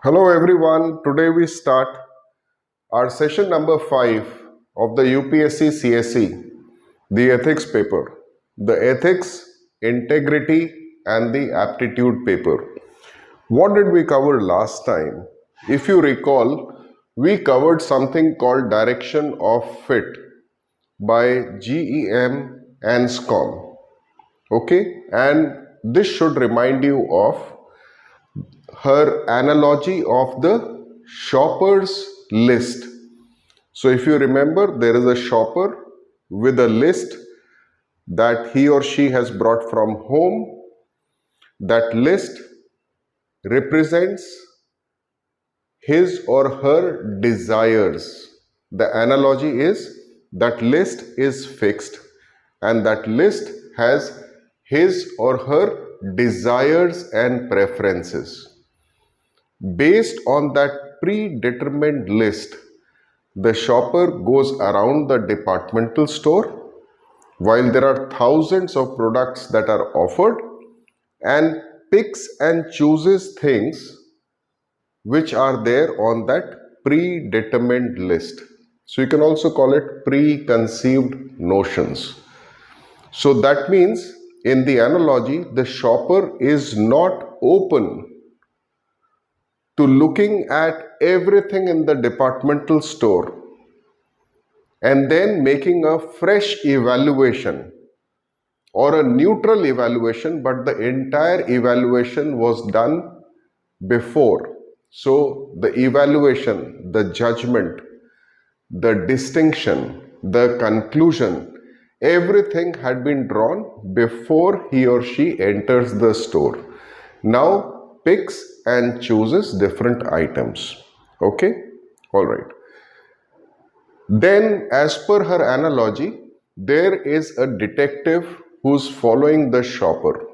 Hello everyone, today we start our session number 5 of the UPSC CSE, the ethics paper, the ethics, integrity and the aptitude paper. What did we cover last time? If you recall, we covered something called direction of fit by GEM and SCOM. Okay, and this should remind you of her analogy of the shopper's list. So if you remember, there is a shopper with a list that he or she has brought from home. That list represents his or her desires. The analogy is that list is fixed and that list has his or her desires and preferences. Based on that predetermined list, the shopper goes around the departmental store while there are thousands of products that are offered and picks and chooses things which are there on that predetermined list. So you can also call it preconceived notions. So that means in the analogy, the shopper is not open to looking at everything in the departmental store and then making a fresh evaluation or a neutral evaluation, but the entire evaluation was done before. So the evaluation, the judgment, the distinction, the conclusion, everything had been drawn before he or she enters the store. Now picks and chooses different items. Okay, all right. Then, as per her analogy, there is a detective who's following the shopper.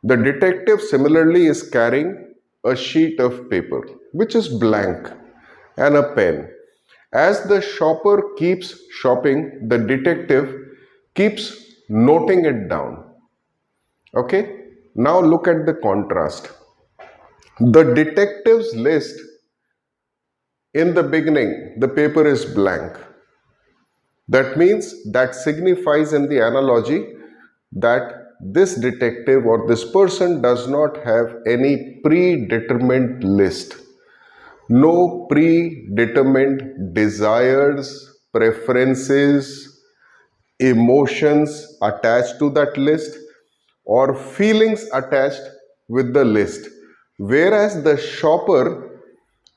The detective similarly is carrying a sheet of paper which is blank and a pen. As the shopper keeps shopping, the detective keeps noting it down. Okay, now look at the contrast. The detective's list, in the beginning, the paper is blank. That means that signifies in the analogy that this detective or this person does not have any predetermined list. No predetermined desires, preferences, emotions attached to that list or feelings attached with the list. Whereas the shopper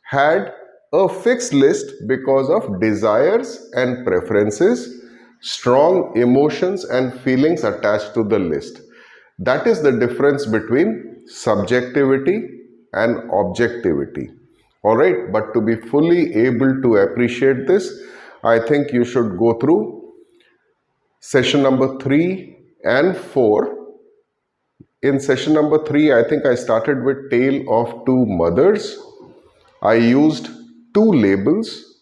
had a fixed list because of desires and preferences, strong emotions and feelings attached to the list. That is the difference between subjectivity and objectivity. Alright, but to be fully able to appreciate this, I think you should go through session number 3 and 4. In session number 3, I think I started with Tale of Two Mothers. I used two labels,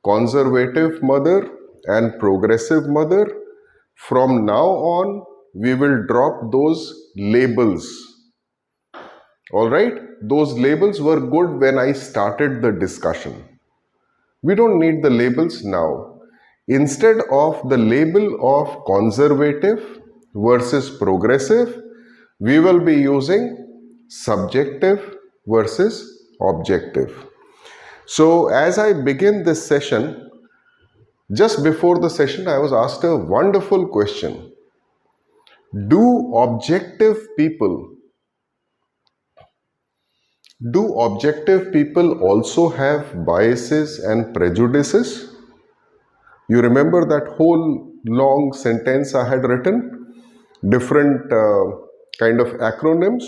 conservative mother and progressive mother. From now on, we will drop those labels. Alright, those labels were good when I started the discussion. We don't need the labels now. Instead of the label of conservative versus progressive, we will be using subjective versus objective. So as I begin this session, just before the session, I was asked a wonderful question. Do objective people also have biases and prejudices? You remember that whole long sentence I had written? Different kind of acronyms.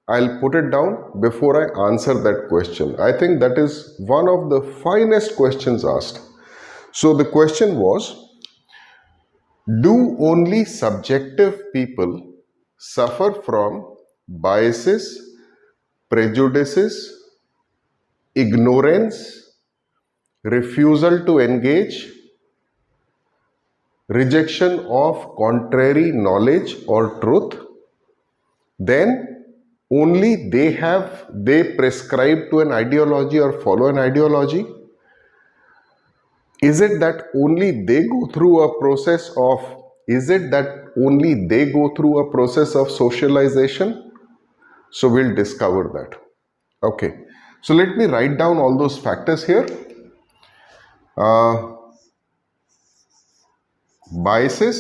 I'll put it down before I answer that question. I think that is one of the finest questions asked. So the question was, do only subjective people suffer from biases, prejudices, ignorance, refusal to engage, rejection of contrary knowledge or truth? Then only they prescribe to an ideology or follow an ideology? Is it that only they go through a process of socialization? So we'll discover that. Okay. So let me write down all those factors here. Biases,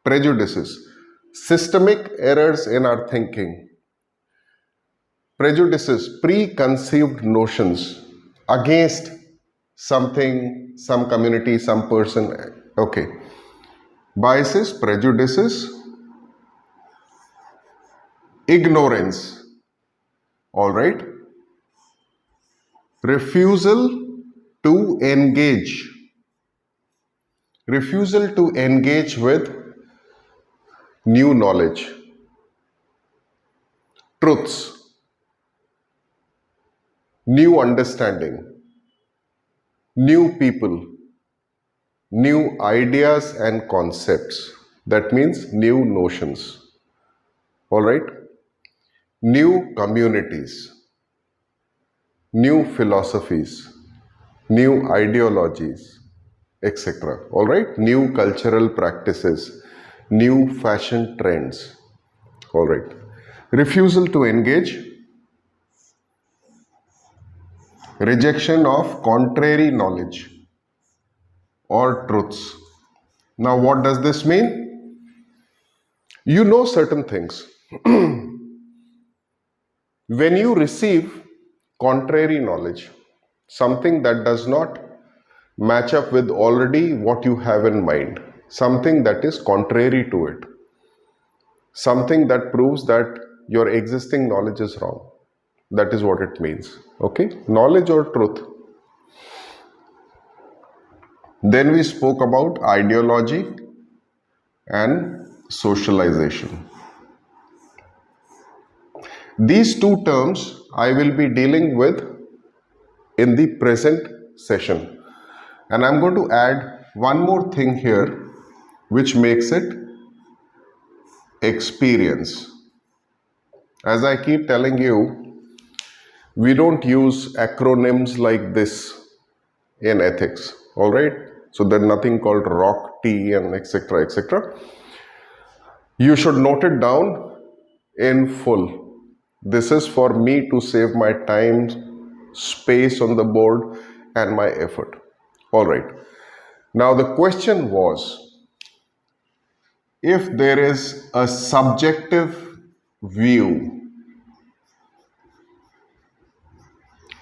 prejudices, systemic errors in our thinking, prejudices, preconceived notions against something, some community, some person. Okay. Biases, prejudices, ignorance. All right. Refusal to engage. Refusal to engage with new knowledge. Truths. New understanding. New people. New ideas and concepts. That means new notions. All right. New communities. New philosophies. New ideologies, etc. All right. New cultural practices. New fashion trends. All right. Refusal to engage. Rejection of contrary knowledge or truths. Now, what does this mean? You know certain things. When you receive contrary knowledge, something that does not match up with already what you have in mind, something that is contrary to it, something that proves that your existing knowledge is wrong. That is what it means. Okay? Knowledge or truth. Then we spoke about ideology and socialization. These two terms I will be dealing with in the present session. And I'm going to add one more thing here, which makes it experience. As I keep telling you, we don't use acronyms like this in ethics. All right? So there's nothing called ROC, T, and etc. etc. You should note it down in full. This is for me to save my time, space on the board, and my effort. All right. Now the question was, if there is a subjective view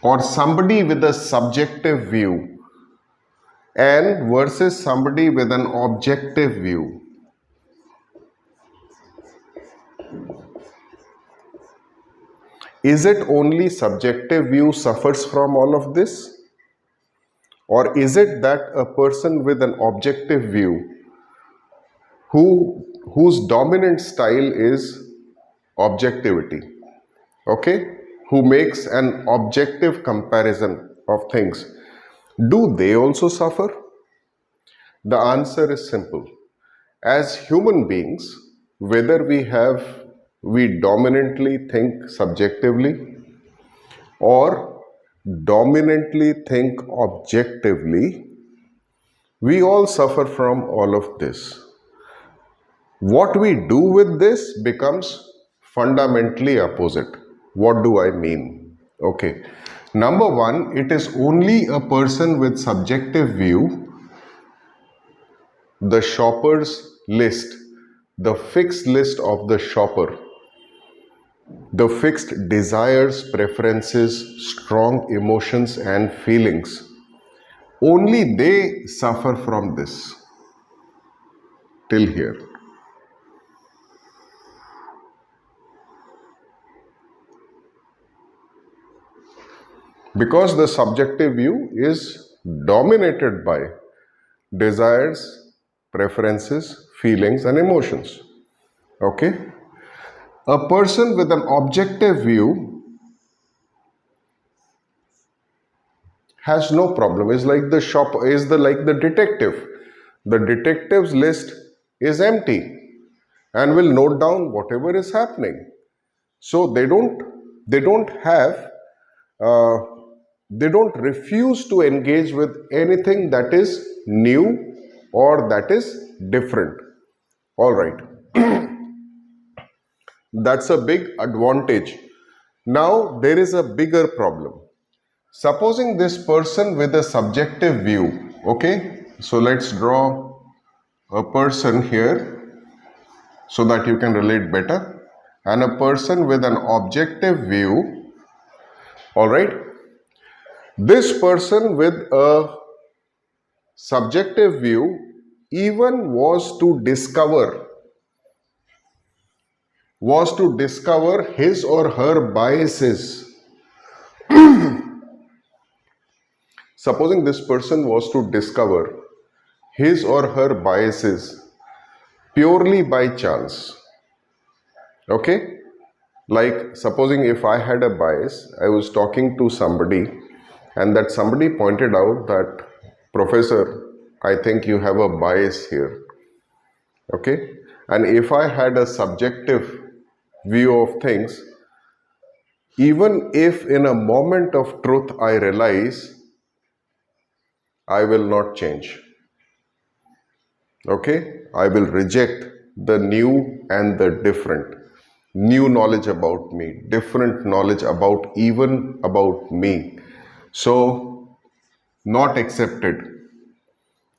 or somebody with a subjective view and versus somebody with an objective view, is it only subjective view suffers from all of this? Or is it that a person with an objective view whose dominant style is objectivity, okay, who makes an objective comparison of things, do they also suffer? The answer is simple. As human beings, whether we dominantly think subjectively or dominantly think objectively, we all suffer from all of this. What we do with this becomes fundamentally opposite. What do I mean? Okay. Number one, it is only a person with subjective view, the shopper's list, the fixed list of the shopper, the fixed desires, preferences, strong emotions and feelings. Only they suffer from this. Till here. Because the subjective view is dominated by desires, preferences, feelings and emotions. Okay? A person with an objective view has no problem. Is like the shopper, like the detective. The detective's list is empty. and will note down whatever is happening. So they don't have uh, they don't refuse to engage with anything that is new or that is different. All right. That's a big advantage. Now there is a bigger problem. Supposing this person with a subjective view, okay, so let's draw a person here so that you can relate better, and a person with an objective view. All right, this person with a subjective view even was to discover his or her biases. Supposing this person was to discover his or her biases purely by chance. Okay, like supposing if I had a bias, I was talking to somebody and that somebody pointed out that, Professor, I think you have a bias here. Okay, and if I had a subjective view of things, even if in a moment of truth I realize, I will not change. Okay, I will reject the new and the different. New knowledge about me, different knowledge about even about me. So, not accepted.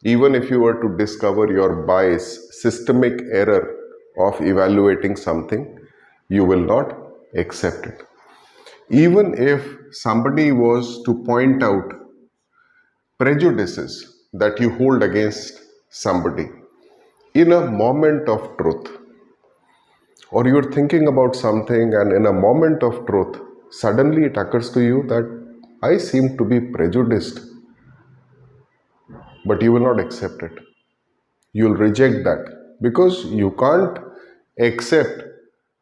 Even if you were to discover your bias, systemic error of evaluating something, you will not accept it. Even if somebody was to point out prejudices that you hold against somebody in a moment of truth, or you're thinking about something and in a moment of truth, suddenly it occurs to you that I seem to be prejudiced, but you will not accept it. You'll reject that because you can't accept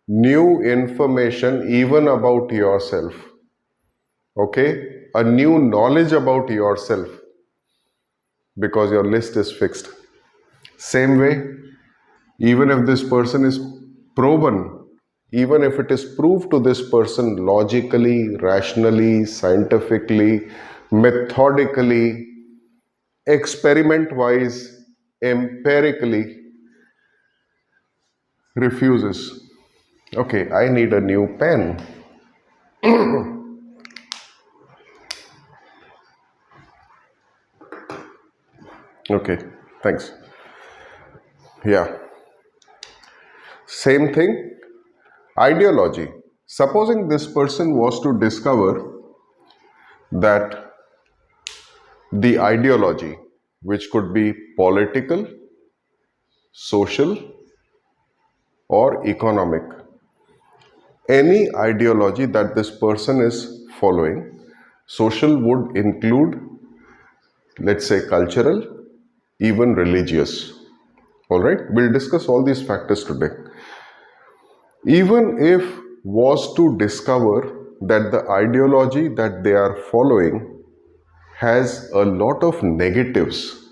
new information even about yourself. Okay? A new knowledge about yourself, because your list is fixed. Same way, even if this person is proven, even if it is proved to this person logically, rationally, scientifically, methodically, experiment-wise, empirically, refuses. Okay, I need a new pen. Okay, thanks. Yeah. Same thing, ideology. Supposing this person was to discover that the ideology, which could be political, social, or economic, any ideology that this person is following, social would include, let's say, cultural, even religious. All right, we'll discuss all these factors today. Even if was to discover that the ideology that they are following has a lot of negatives,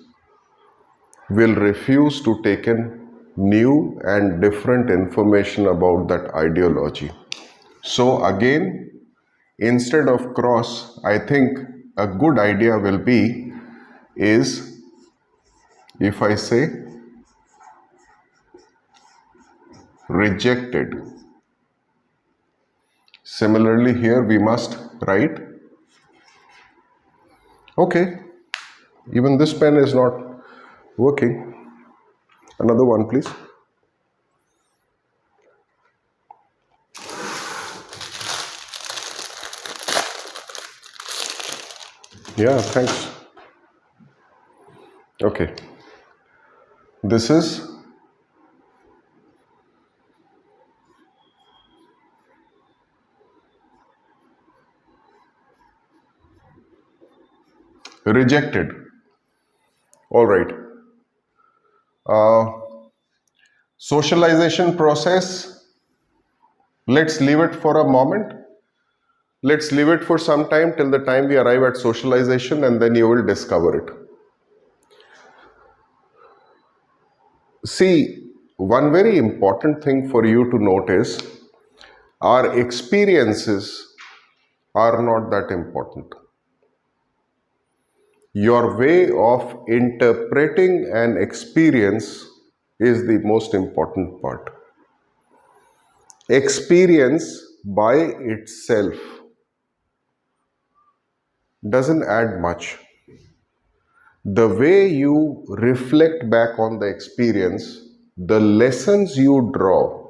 will refuse to take in new and different information about that ideology. So again, instead of cross, I think a good idea will be is if I say rejected. Similarly here we must write, okay, even this pen is not working. Another one, please. Yeah, thanks. Okay. This is rejected. All right. Socialization process. Let's leave it for a moment. Let's leave it for some time till the time we arrive at socialization, and then you will discover it. See, one very important thing for you to note is our experiences are not that important. Your way of interpreting an experience is the most important part. Experience by itself doesn't add much. The way you reflect back on the experience, the lessons you draw,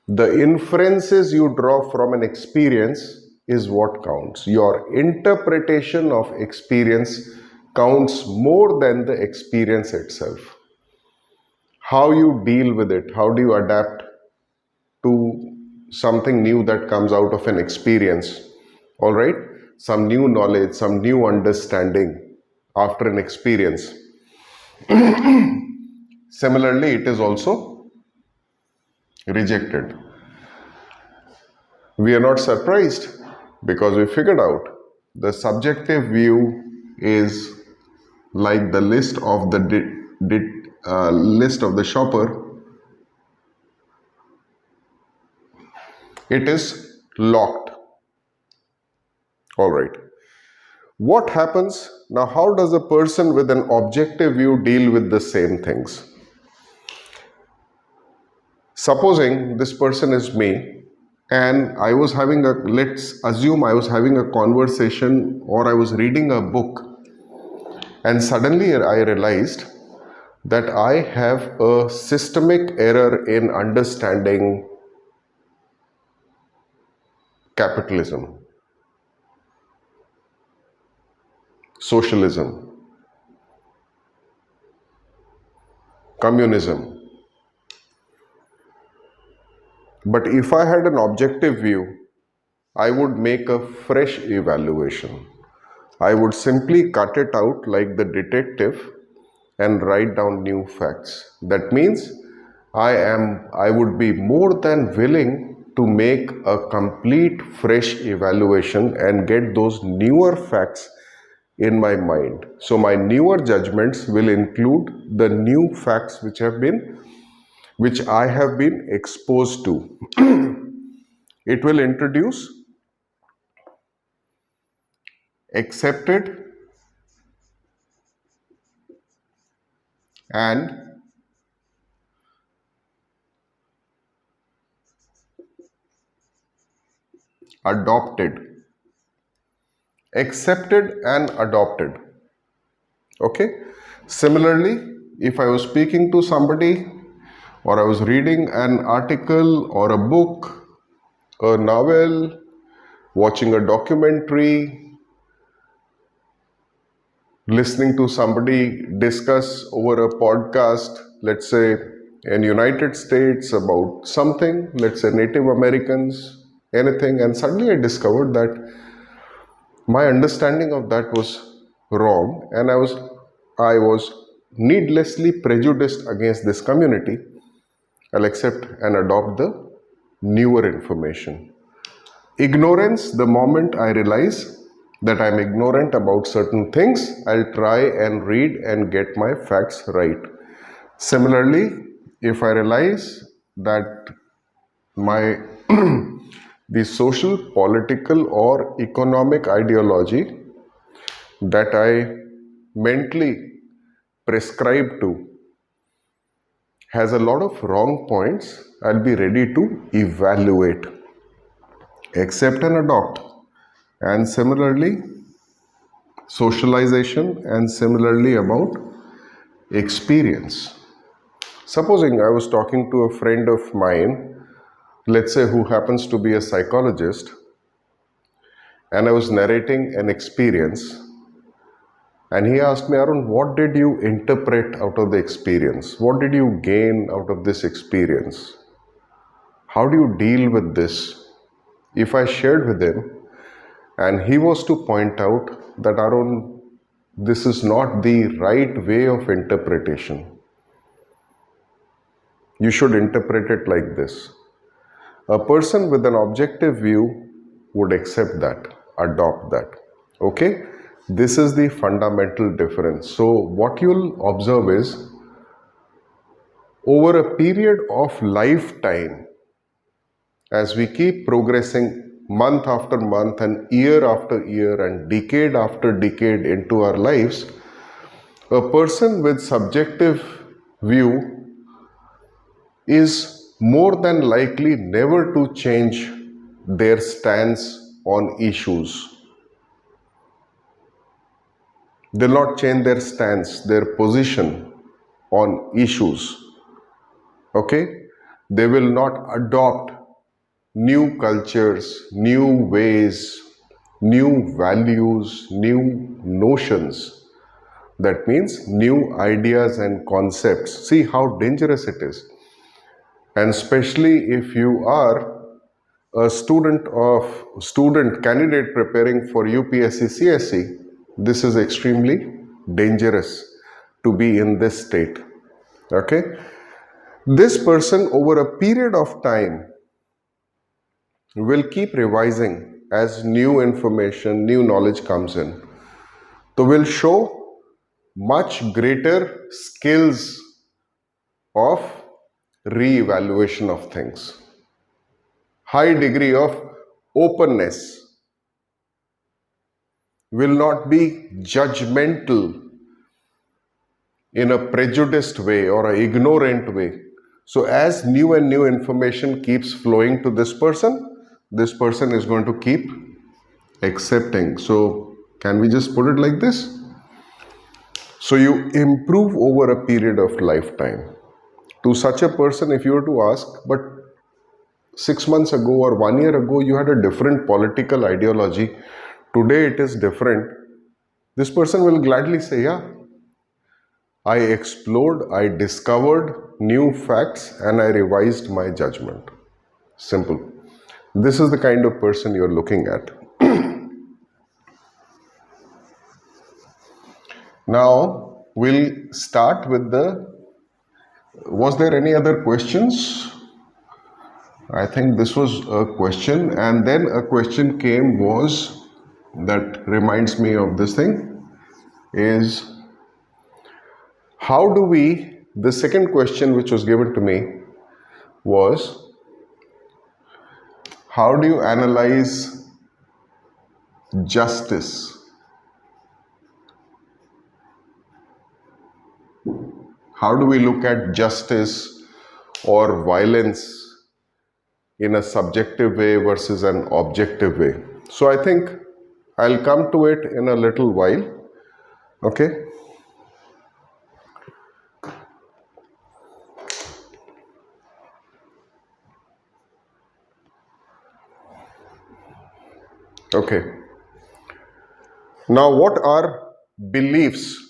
the inferences you draw from an experience is what counts. Your interpretation of experience counts more than the experience itself. How you deal with it, how do you adapt to something new that comes out of an experience, all right? Some new knowledge, some new understanding after an experience. Similarly, it is also rejected. We are not surprised because we figured out the subjective view is like the list of the list of the shopper. It is locked. All right. What happens now? How does a person with an objective view deal with the same things? Supposing this person is me, and I was having let's assume I was having a conversation or I was reading a book, and suddenly I realized that I have a systemic error in understanding capitalism, socialism, communism. But if I had an objective view, I would make a fresh evaluation. I would simply cut it out like the detective and write down new facts. That means I would be more than willing to make a complete fresh evaluation and get those newer facts in my mind. So my newer judgments will include the new facts which I have been exposed to. It will introduce accepted and adopted. Accepted and adopted. Okay. Similarly, if I was speaking to somebody or I was reading an article or a book, a novel, watching a documentary, listening to somebody discuss over a podcast, let's say in United States about something, let's say Native Americans, anything, and suddenly I discovered that my understanding of that was wrong and I was needlessly prejudiced against this community. I'll accept and adopt the newer information. Ignorance, the moment I realize that I'm ignorant about certain things, I'll try and read and get my facts right. Similarly, if I realize that my the social, political or economic ideology that I mentally prescribe to has a lot of wrong points, I'll be ready to evaluate, accept and adopt. And similarly, socialization and similarly about experience. Supposing I was talking to a friend of mine, let's say who happens to be a psychologist, and I was narrating an experience, and he asked me, Arun, what did you interpret out of the experience? What did you gain out of this experience? How do you deal with this? If I shared with him, and he was to point out that, Arun, this is not the right way of interpretation. You should interpret it like this. A person with an objective view would accept that, adopt that. Okay? This is the fundamental difference. So what you'll observe is over a period of lifetime, as we keep progressing month after month and year after year and decade after decade into our lives, a person with subjective view is more than likely never to change their stance on issues. They'll not change their stance, their position on issues. Okay? They will not adopt new cultures, new ways, new values, new notions. That means new ideas and concepts. See how dangerous it is. And especially if you are a student candidate preparing for UPSC CSE, this is extremely dangerous to be in this state. Okay? This person over a period of time will keep revising as new information, new knowledge comes in. So will show much greater skills of re-evaluation of things. High degree of openness. Will not be judgmental in a prejudiced way or an ignorant way. So as new and new information keeps flowing to this person is going to keep accepting. So can we just put it like this? So you improve over a period of lifetime. To such a person, if you were to ask, but 6 months ago or 1 year ago, you had a different political ideology. Today it is different. This person will gladly say, yeah, I explored, I discovered new facts and I revised my judgment. Simple. This is the kind of person you're looking at. Now, we'll start with was there any other questions? I think this was a question, and then a question came that reminds me of this thing, is how do the second question which was given to me was, how do you analyze justice? How do we look at justice or violence in a subjective way versus an objective way? So I think I'll come to it in a little while. Okay? Okay. Now, what are beliefs?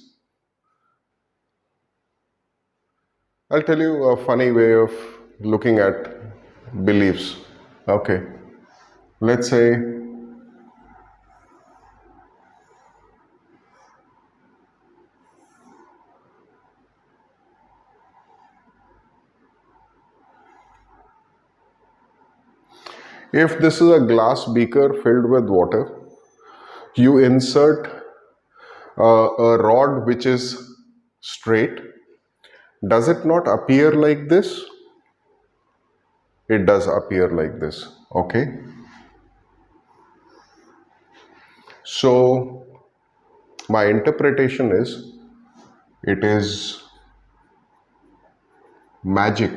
I'll tell you a funny way of looking at beliefs. Okay. Let's say if this is a glass beaker filled with water, you insert a rod which is straight. Does it not appear like this? It does appear like this. Okay. So my interpretation is, it is magic.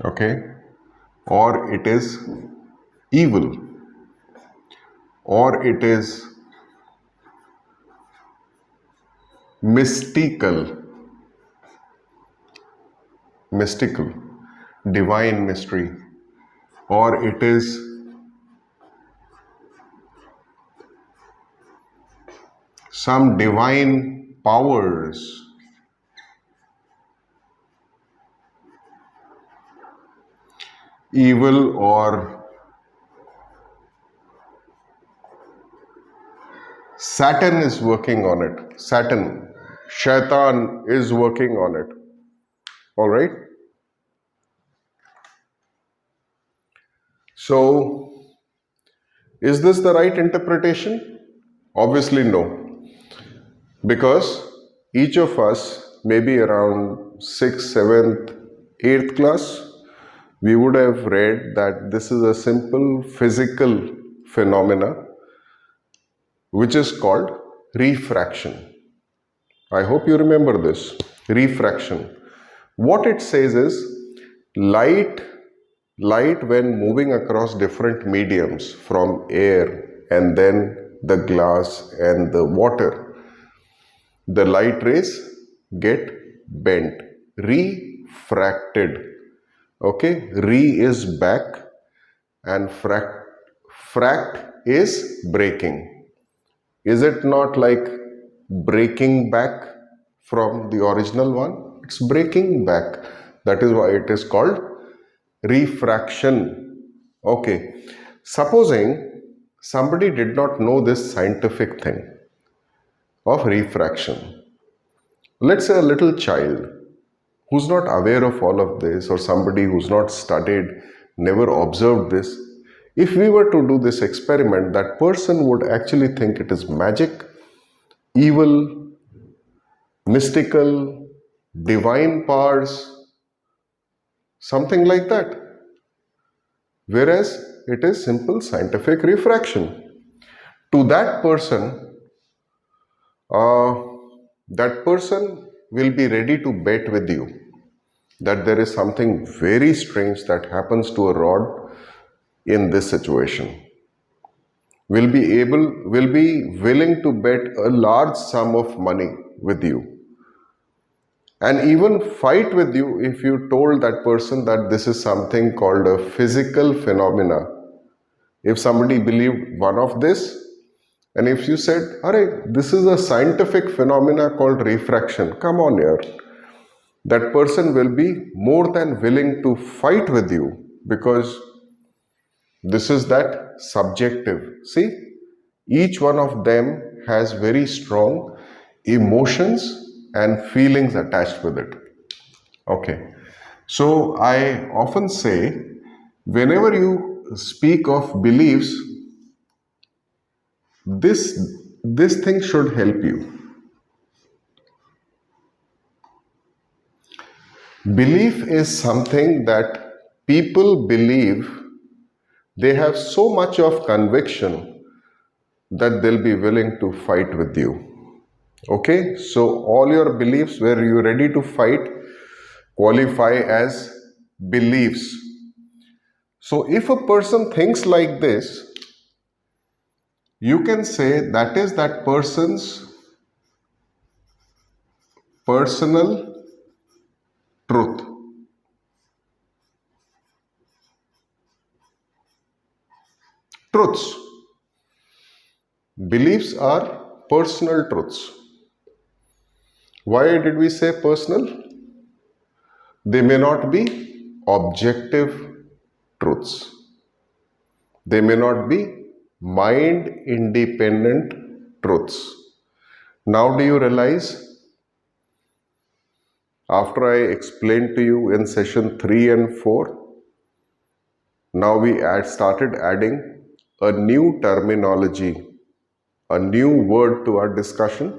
Okay. Or it is evil. Or it is mystical, divine mystery, or it is some divine powers. Evil or Saturn is working on it. Shaitan is working on it. All right. So, is this the right interpretation? Obviously no. Because each of us, maybe around 6th, 7th, 8th class, we would have read that this is a simple physical phenomena which is called refraction. I hope you remember this. Refraction. What it says is light when moving across different mediums from air and then the glass and the water, the light rays get bent, refracted. Okay, re is back and fract is breaking. Is it not like breaking back from the original one? It's breaking back. That is why it is called refraction. Okay, supposing somebody did not know this scientific thing of refraction. Let's say a little child who's not aware of all of this, or somebody who's not studied, never observed this. If we were to do this experiment, that person would actually think it is magic, evil, mystical, divine powers, something like that. Whereas it is simple scientific refraction. To that person will be ready to bet with you that there is something very strange that happens to a rod in this situation. Will be willing to bet a large sum of money with you, and even fight with you if you told that person that this is something called a physical phenomena. If somebody believed one of this, and if you said, "Arey, this is a scientific phenomena called refraction, come on here," that person will be more than willing to fight with you, because this is that subjective. See, each one of them has very strong emotions and feelings attached with it. Okay, so I often say, whenever you speak of beliefs, this thing should help you. Belief is something that people believe, they have so much of conviction that they'll be willing to fight with you. Okay, so all your beliefs where you're ready to fight qualify as beliefs. So if a person thinks like this, you can say that is that person's personal truth. Truths. Beliefs are personal truths. Why did we say personal? They may not be objective truths. They may not be mind independent truths. Now do you realize, after I explained to you in session 3 and 4, now we started adding a new terminology, a new word to our discussion.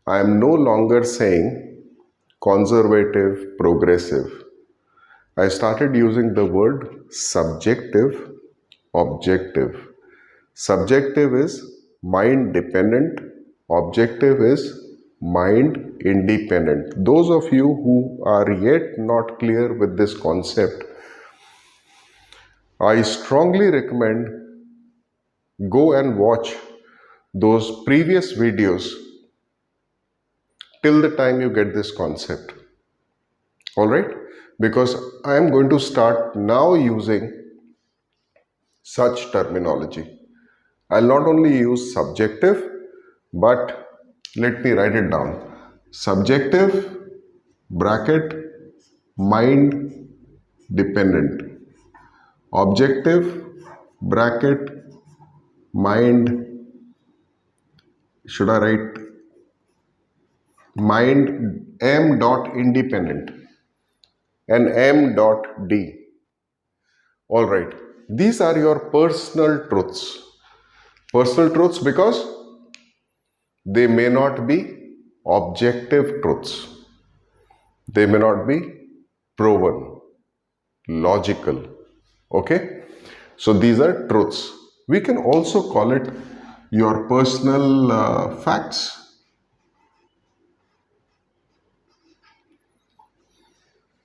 I am no longer saying conservative, progressive. I started using the word subjective, objective. Subjective is mind dependent, objective is mind independent. Those of you who are yet not clear with this concept, I strongly recommend go and watch those previous videos till the time you get this concept. Alright? Because I am going to start now using such terminology. I'll not only use subjective, but let me write it down. Subjective bracket mind dependent. Objective bracket mind, should I write mind m dot independent and m dot d. All right, these are your personal truths. Personal truths because they may not be objective truths. They may not be proven, logical. Okay? So these are truths. We can also call it your personal facts.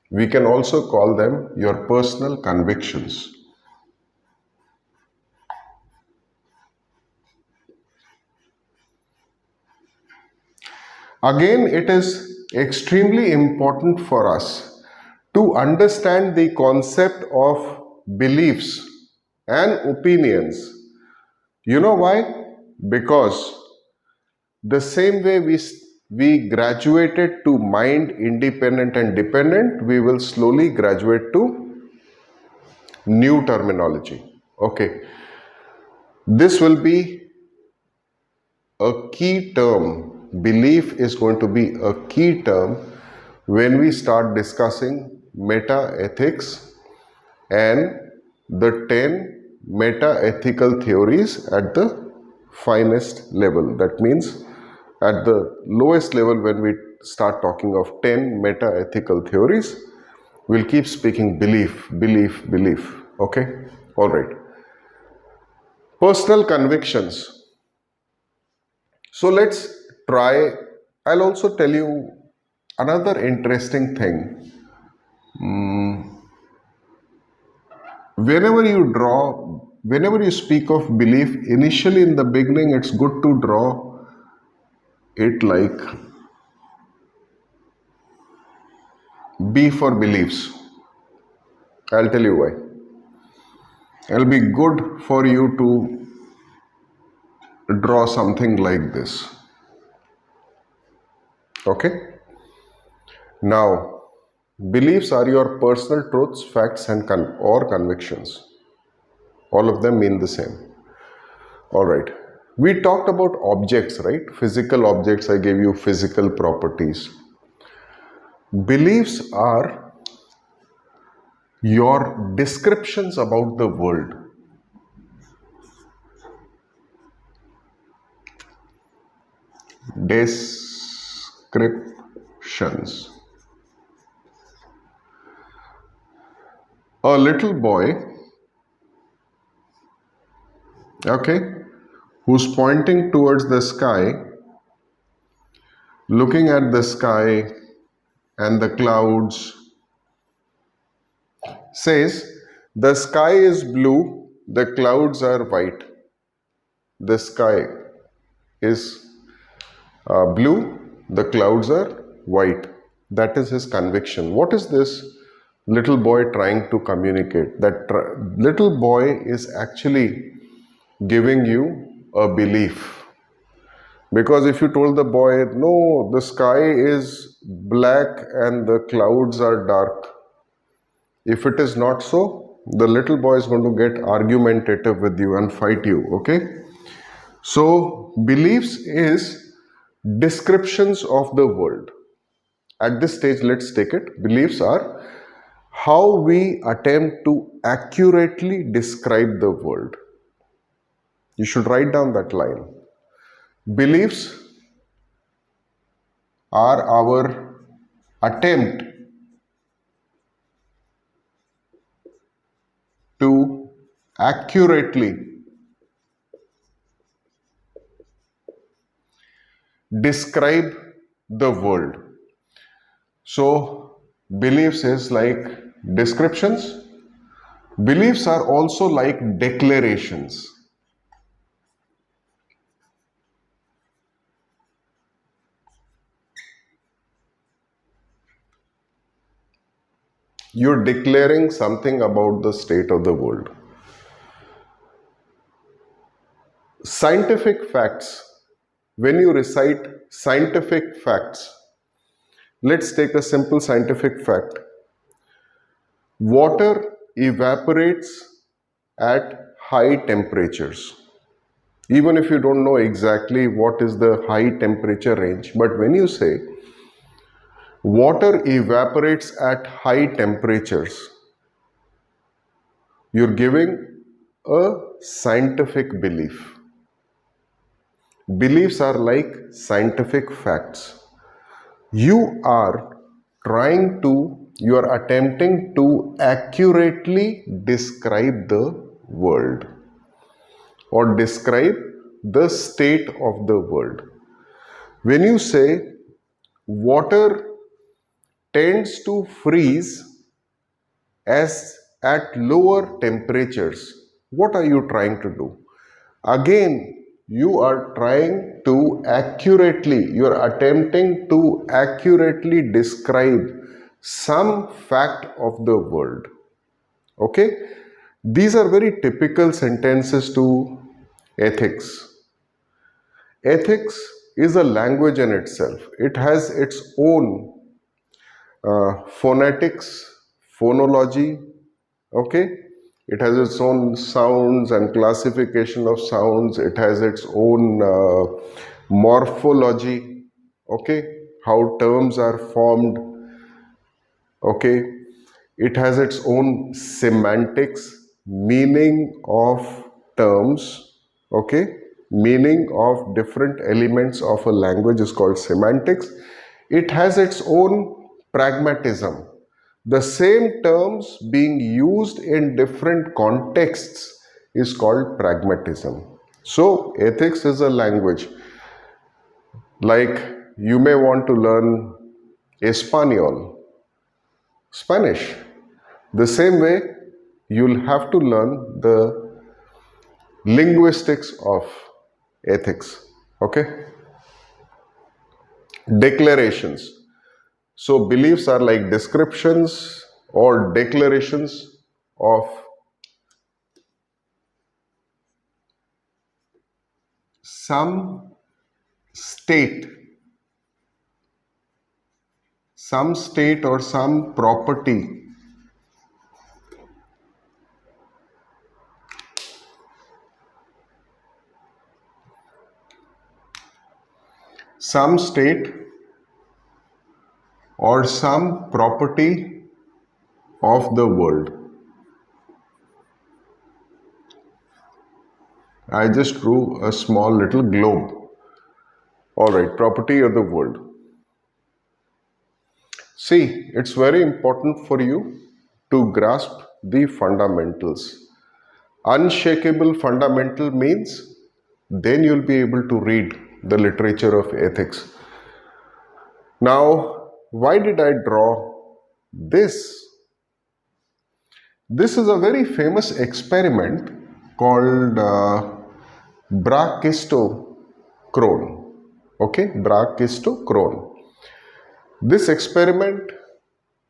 We can also call them your personal convictions. Again, it is extremely important for us to understand the concept of beliefs and opinions. You know why? Because the same way we graduated to mind independent and dependent, we will slowly graduate to new terminology. Okay. This will be a key term. Belief is going to be a key term when we start discussing meta ethics and the 10 meta ethical theories at the finest level. That means at the lowest level, when we start talking of 10 meta ethical theories, we'll keep speaking belief. Okay? All right. Personal convictions. So let's try. I'll also tell you another interesting thing. Whenever you speak of belief, initially in the beginning, it's good to draw it like B for beliefs. I'll tell you why. It'll be good for you to draw something like this. Okay? Now, beliefs are your personal truths, facts, and or convictions. All of them mean the same. All right. We talked about objects, right? Physical objects. I gave you physical properties. Beliefs are your descriptions about the world. Descriptions. A little boy, okay, who's pointing towards the sky, looking at the sky and the clouds, says, the sky is blue, the clouds are white. The sky is blue, the clouds are white. That is his conviction. What is this little boy trying to communicate? That little boy is actually giving you a belief. Because if you told the boy, no, the sky is black and the clouds are dark, if it is not so, the little boy is going to get argumentative with you and fight you, okay? So, beliefs is descriptions of the world. At this stage, let's take it. Beliefs are how we attempt to accurately describe the world. You should write down that line. Beliefs are our attempt to accurately describe the world. So, beliefs is like descriptions. Beliefs are also like declarations. You're declaring something about the state of the world. Scientific facts. When you recite scientific facts, let's take a simple scientific fact. Water evaporates at high temperatures. Even if you don't know exactly what is the high temperature range, but when you say water evaporates at high temperatures, you're giving a scientific belief. Beliefs are like scientific facts. You are you are attempting to accurately describe the world or describe the state of the world. When you say water tends to freeze as at lower temperatures, what are you trying to do? Again, you are attempting to accurately describe some fact of the world. Okay? These are very typical sentences to ethics. Ethics is a language in itself. It has its own phonetics, phonology, okay? It has its own sounds and classification of sounds. It has its own morphology, okay? How terms are formed, okay? It has its own semantics, meaning of terms, okay? Meaning of different elements of a language is called semantics. It has its own pragmatism. The same terms being used in different contexts is called pragmatism. So, ethics is a language. Like you may want to learn Espanol, Spanish. The same way, you'll have to learn the linguistics of ethics. Okay? Declarations. So, beliefs are like descriptions or declarations of some state or some property. Some state or some property of the world. I just drew a small little globe. Alright, property of the world. See, it's very important for you to grasp the fundamentals. Unshakable fundamental means then you'll be able to read the literature of ethics. Now, why did I draw this? This is a very famous experiment called brachistochrone. Okay, brachistochrone. This experiment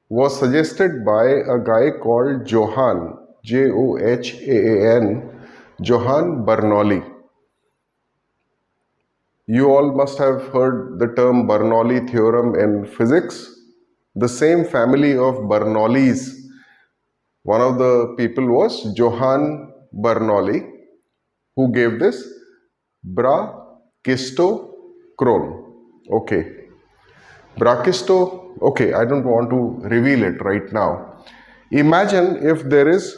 was suggested by a guy called Johann, Johan, Johann Bernoulli. You all must have heard the term Bernoulli theorem in physics. The same family of Bernoullis, one of the people was Johann Bernoulli, who gave this brachistochrone. Okay. Okay, I don't want to reveal it right now. Imagine if there is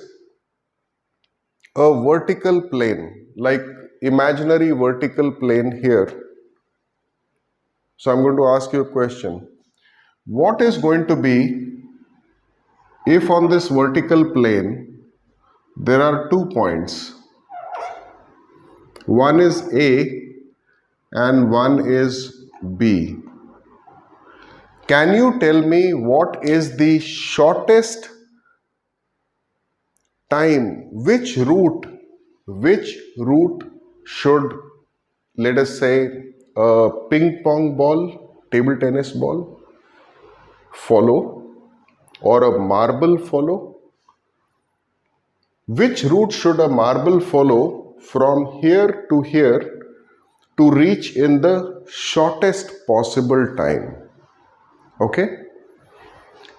a vertical plane, like imaginary vertical plane here. So I'm going to ask you a question. What is going to be if on this vertical plane there are 2 points? One is A and one is B. Can you tell me what is the shortest time? Which route should, let us say, a ping pong ball, table tennis ball follow, or a marble follow? Which route should a marble follow from here to here to reach in the shortest possible time? Okay.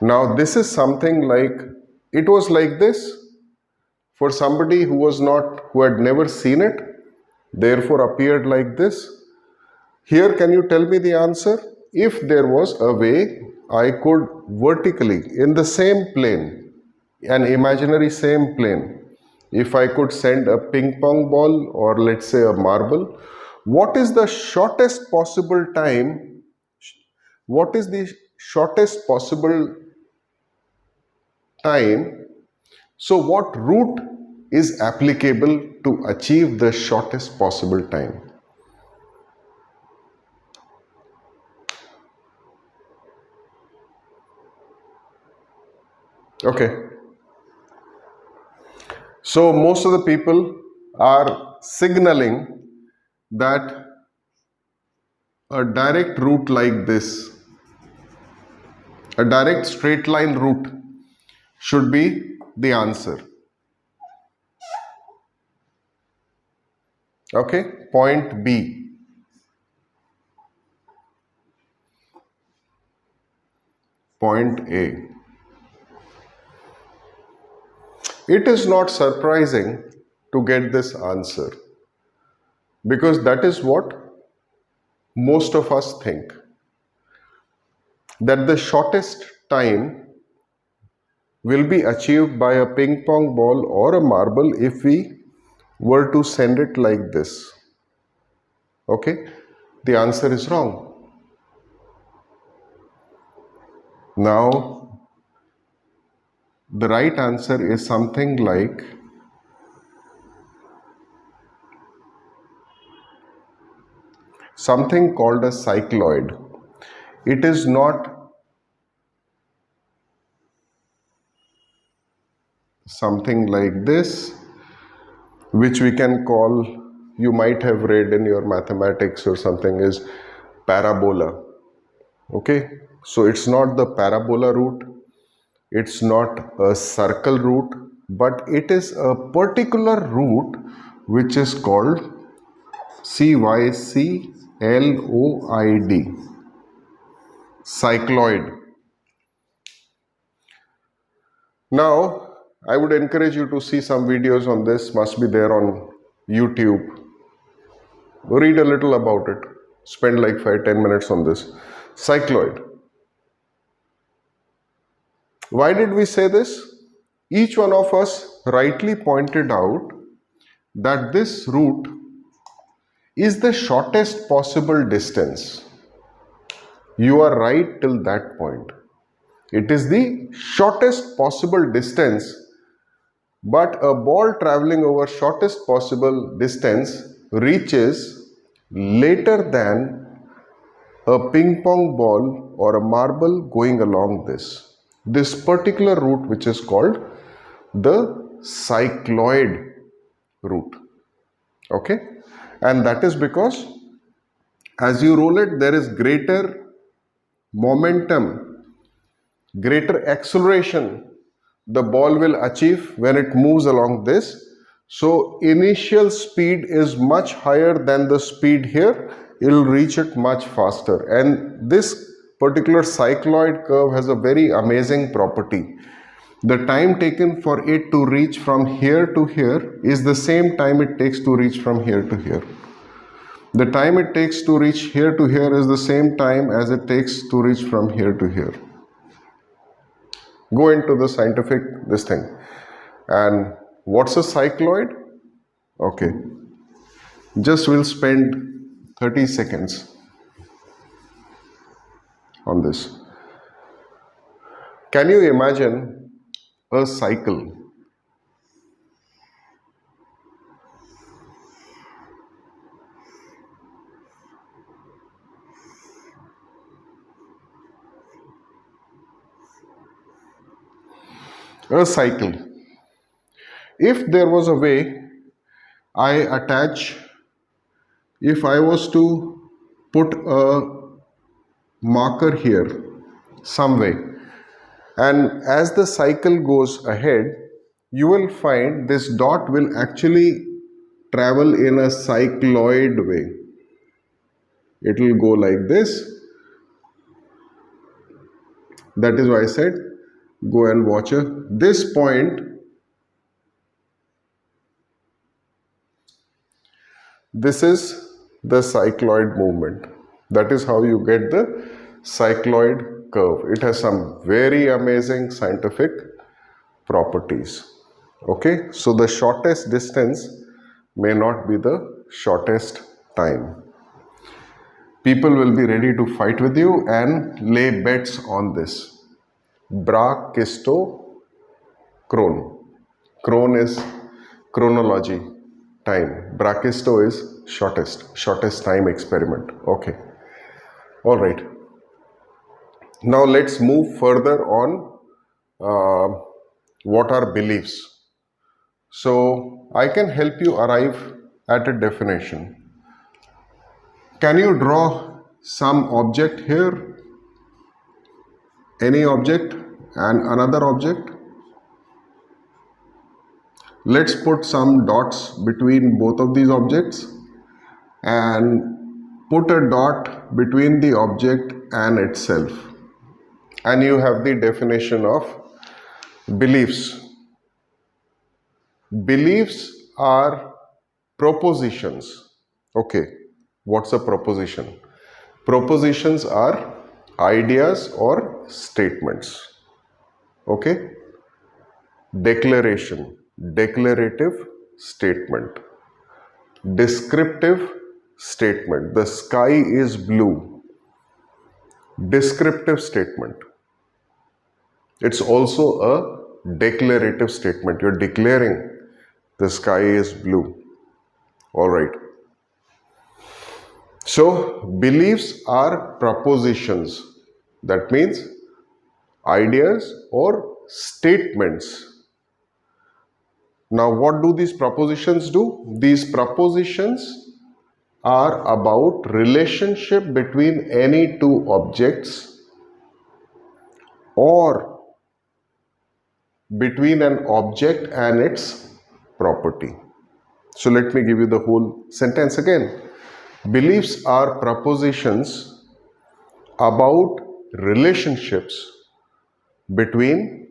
Now this is something like, it was like this for somebody who had never seen it, therefore appeared like this. Here, can you tell me the answer? If there was a way I could vertically, in the same plane, an imaginary same plane, if I could send a ping pong ball or let's say a marble, what is the shortest possible time what is the shortest possible time? So what route is applicable to achieve the shortest possible time? Okay. So most of the people are signaling that a direct route like this, a direct straight line route should be the answer. Okay, point B. Point A. It is not surprising to get this answer because that is what most of us think, that the shortest time will be achieved by a ping pong ball or a marble if we were to send it like this. Okay, the answer is wrong. Now, the right answer is something like something called a cycloid. It is not something like this, which we can call, you might have read in your mathematics or something, is parabola. Okay, so it's not the parabola route, it's not a circle route, but it is a particular route which is called CYCLOID, cycloid. Now, I would encourage you to see some videos on this, must be there on YouTube. Read a little about it. Spend like 5-10 minutes on this. Cycloid. Why did we say this? Each one of us rightly pointed out that this route is the shortest possible distance. You are right till that point. It is the shortest possible distance, but a ball traveling over shortest possible distance reaches later than a ping pong ball or a marble going along this particular route, which is called the cycloid route. Okay, and that is because as you roll it, there is greater momentum, greater acceleration the ball will achieve when it moves along this. So initial speed is much higher than the speed here. It will reach it much faster, and this particular cycloid curve has a very amazing property. The time taken for it to reach from here to here is the same time it takes to reach from here to here. The time it takes to reach here to here is the same time as it takes to reach from here to here. Go into the scientific this thing. And what's a cycloid? Okay, just we'll spend 30 seconds on this. Can you imagine a cycle? A cycle. If there was a way if I was to put a marker here some way, and as the cycle goes ahead, you will find this dot will actually travel in a cycloid way. It will go like this. That is why I said go and watch this point. This is the cycloid movement. That is how you get the cycloid curve. It has some very amazing scientific properties. Okay, so the shortest distance may not be the shortest time. People will be ready to fight with you and lay bets on this. Brachistochrone. Chrone is chronology, time. Brachisto is shortest time experiment. Okay. All right. Now let's move further on. What are beliefs? So I can help you arrive at a definition. Can you draw some object here? Any object and another object? Let's put some dots between both of these objects and put a dot between the object and itself. And you have the definition of beliefs. Beliefs are propositions. Okay, what's a proposition? Propositions are ideas or statements. Okay, declaration, declarative statement, descriptive statement, the sky is blue, descriptive statement. It's also a declarative statement. You're declaring the sky is blue. All right. So beliefs are propositions. That means ideas or statements. Now what do these propositions do? These propositions are about relationship between any two objects or between an object and its property. So let me give you the whole sentence again. Beliefs are propositions about relationships between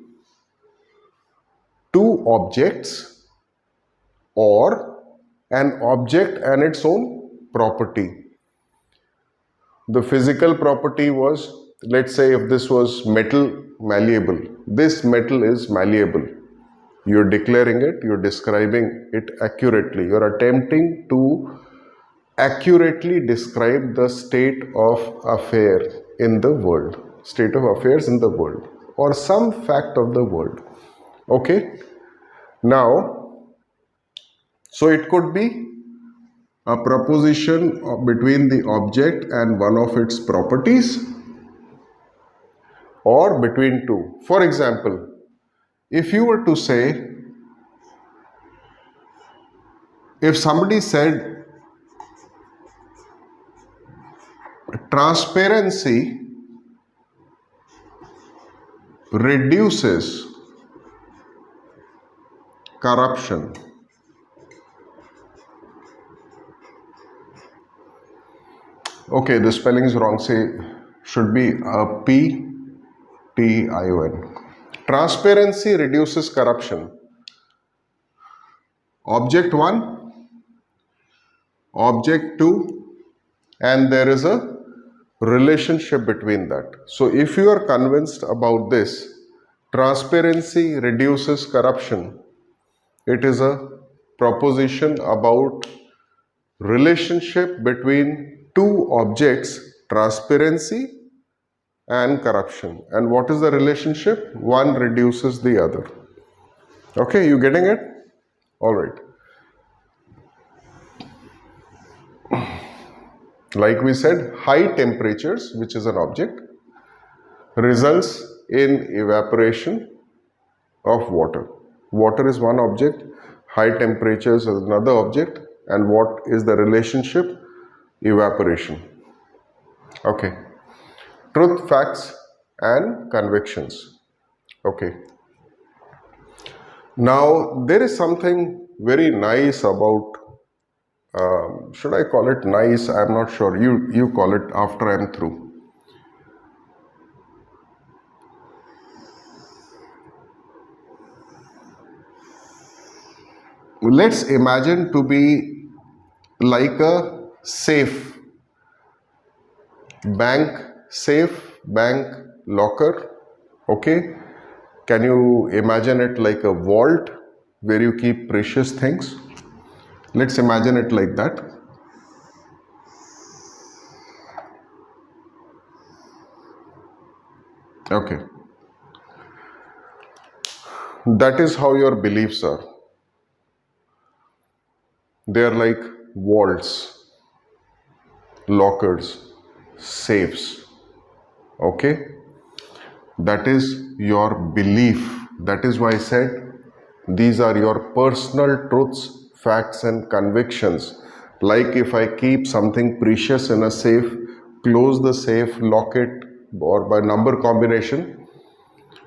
two objects or an object and its own property. The physical property was, let's say if this was metal, malleable. This metal is malleable. You're declaring it, you're describing it accurately. You're attempting to accurately describe the state of affair in the world, state of affairs in the world, or some fact of the world. Okay. Now, so it could be a proposition between the object and one of its properties, or between two. For example, if you were to say, if somebody said transparency reduces corruption. Okay, the spelling is wrong. Say, should be a P-T-I-O-N. Transparency reduces corruption. Object 1, object 2, and there is a relationship between that. So if you are convinced about this, transparency reduces corruption, it is a proposition about relationship between two objects, transparency and corruption. And what is the relationship? One reduces the other. Okay, you getting it? All right. Like we said, high temperatures, which is an object, results in evaporation of water. Water is one object, high temperatures is another object, and what is the relationship? Evaporation. Okay. Truth, facts, and convictions. Okay. Now, there is something very nice about, should I call it nice? I'm not sure. You call it after I'm through. Let's imagine to be like a safe, bank locker. Okay. Can you imagine it like a vault where you keep precious things? Let's imagine it like that. Okay. That is how your beliefs are. They are like vaults, lockers, safes. Okay? That is your belief. That is why I said these are your personal truths, facts, and convictions. Like if I keep something precious in a safe, close the safe, lock it, or by number combination,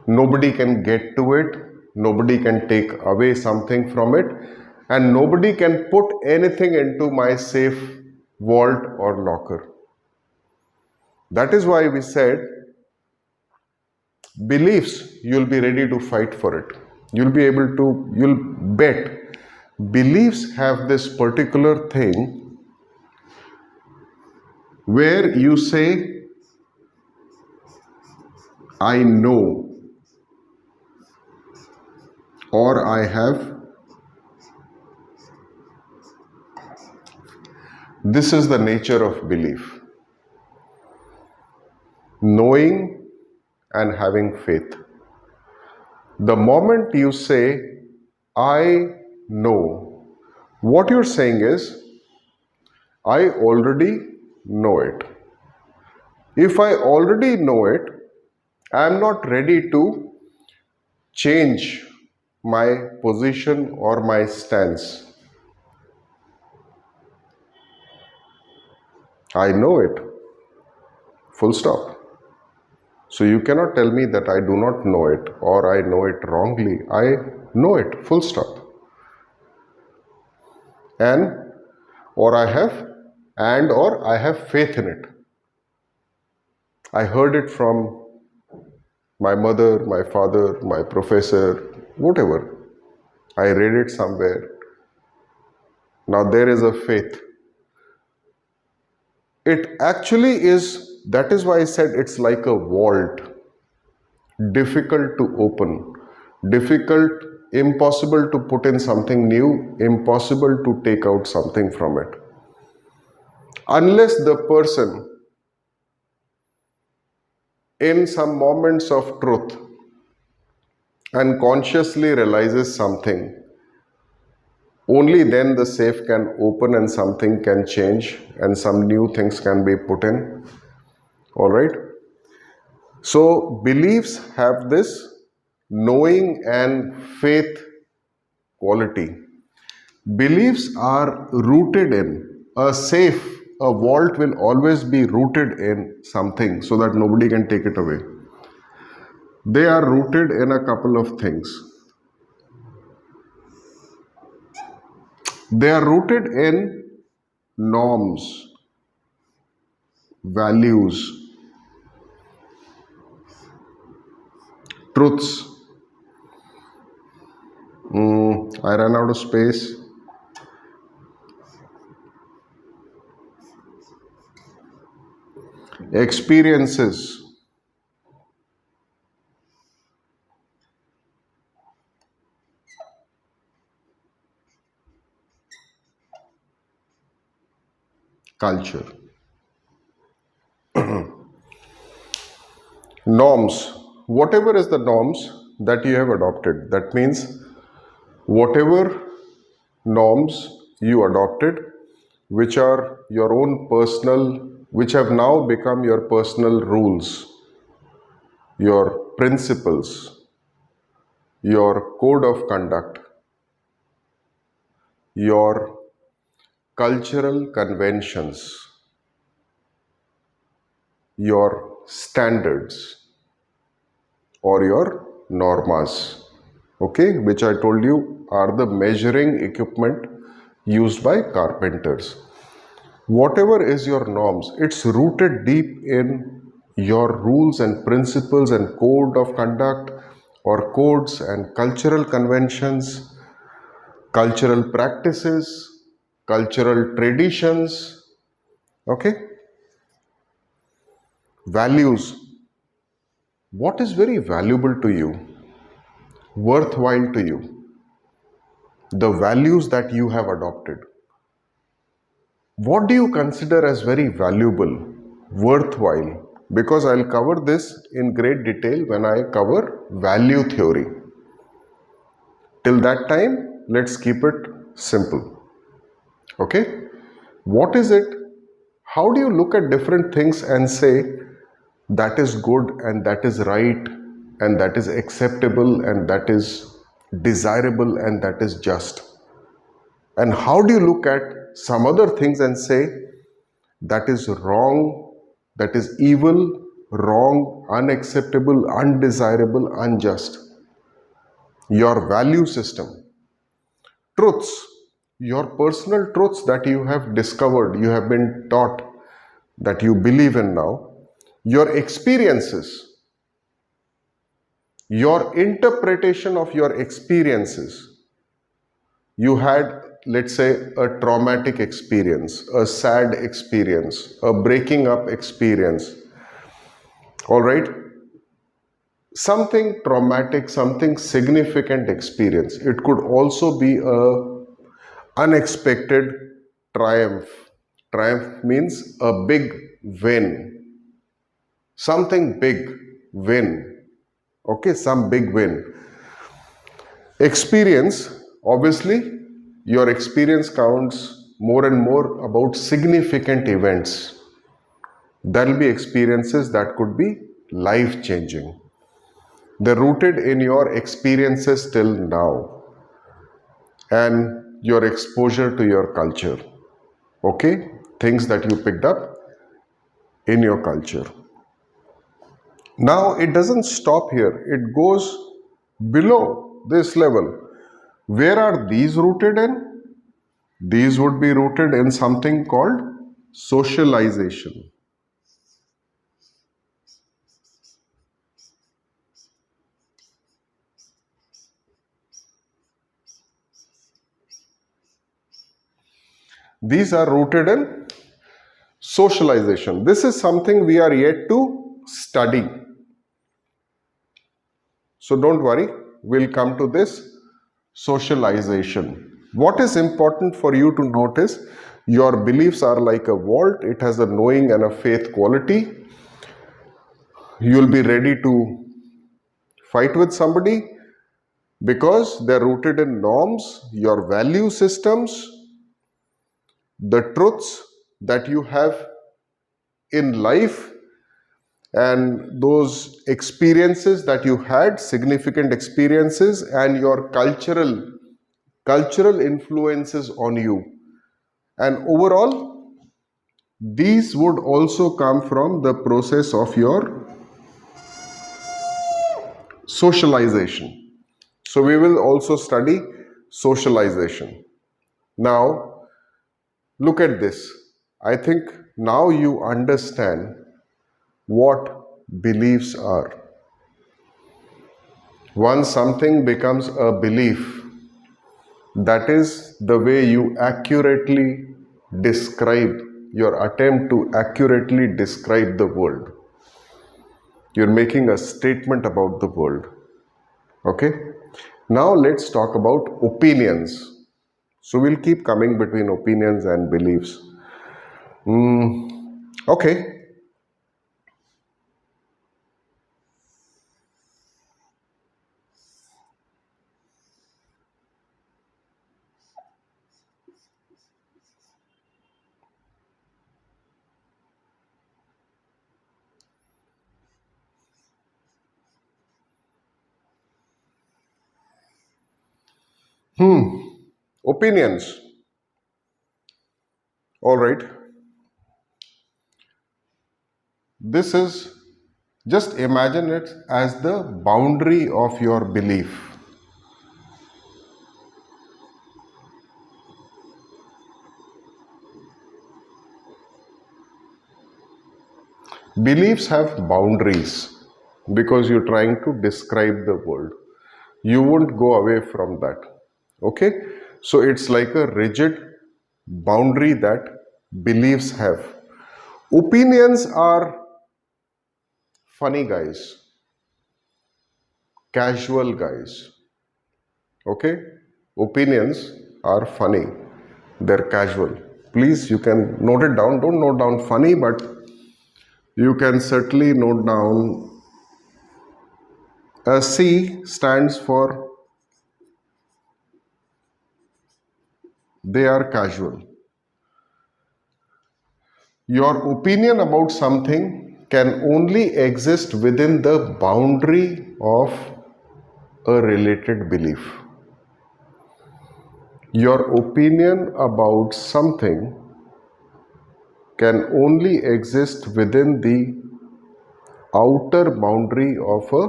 nobody can get to it, nobody can take away something from it, and nobody can put anything into my safe, vault, or locker. That is why we said beliefs, you'll be ready to fight for it. You'll bet. Beliefs have this particular thing where you say, I know, or I have. This is the nature of belief. Knowing and having faith. The moment you say, I know, what you're saying is, I already know it. If I already know it, I am not ready to change my position or my stance. I know it. Full stop. So you cannot tell me that I do not know it or I know it wrongly. I know it. Full stop. And or I have faith in it. I heard it from my mother, my father, my professor, whatever. I read it somewhere. Now there is a faith. It actually is, that is why I said it's like a vault. Difficult to open. Difficult, impossible to put in something new, impossible to take out something from it. Unless the person in some moments of truth and consciously realizes something, only then the safe can open and something can change and some new things can be put in. All right. So beliefs have this knowing and faith quality. Beliefs are rooted in a safe, a vault will always be rooted in something so that nobody can take it away. They are rooted in a couple of things. They are rooted in norms, values, truths. I ran out of space. Experiences. Culture. Norms. Whatever is the norms that you have adopted. That means whatever norms you adopted, which are your own personal, which have now become your personal rules, your principles, your code of conduct, your cultural conventions, your standards, or your normas, okay, which I told you are the measuring equipment used by carpenters. Whatever is your norms, it's rooted deep in your rules and principles and code of conduct or codes and cultural conventions, cultural practices, cultural traditions, okay? Values. What is very valuable to you, worthwhile to you? The values that you have adopted. What do you consider as very valuable, worthwhile, because I'll cover this in great detail when I cover value theory. Till that time, let's keep it simple. Okay? What is it? How do you look at different things and say that is good and that is right and that is acceptable and that is desirable and that is just? And how do you look at some other things and say that is wrong, that is evil, wrong, unacceptable, undesirable, unjust? Your value system, truths, your personal truths that you have discovered, you have been taught, that you believe in now, your experiences, your interpretation of your experiences. You had, let's say, a traumatic experience, a sad experience, a breaking up experience. All right? Something traumatic, something significant experience. It could also be a unexpected triumph. Triumph means a big win. Something big, win. Okay, some big win. Experience, obviously, your experience counts more and more about significant events. There will be experiences that could be life-changing. They're rooted in your experiences till now and your exposure to your culture. Okay? Things that you picked up in your culture. Now, it doesn't stop here. It goes below this level. Where are these rooted in? These would be rooted in something called socialization. These are rooted in socialization. This is something we are yet to study. So don't worry, we'll come to this socialization. What is important for you to notice, your beliefs are like a vault. It has a knowing and a faith quality. You'll be ready to fight with somebody because they're rooted in norms, your value systems, the truths that you have in life, and those experiences that you had, significant experiences, and your cultural influences on you. And overall, these would also come from the process of your socialization. So we will also study socialization. Now, look at this. I think now you understand what beliefs are. Once something becomes a belief, that is the way you accurately describe, your attempt to accurately describe the world. You're making a statement about the world. Okay? Now let's talk about opinions. So we'll keep coming between opinions and beliefs. Okay. Opinions. All right. This is, just imagine it as the boundary of your belief. Beliefs have boundaries because you're trying to describe the world. You won't go away from that. Okay? So it's like a rigid boundary that beliefs have. Opinions are funny guys, casual guys. Okay? Opinions are funny, they're casual. Please, you can note it down. Don't note down funny, but You can certainly note down a C stands for they are casual. Your opinion about something can only exist within the boundary of a related belief. Your opinion about something can only exist within the outer boundary of a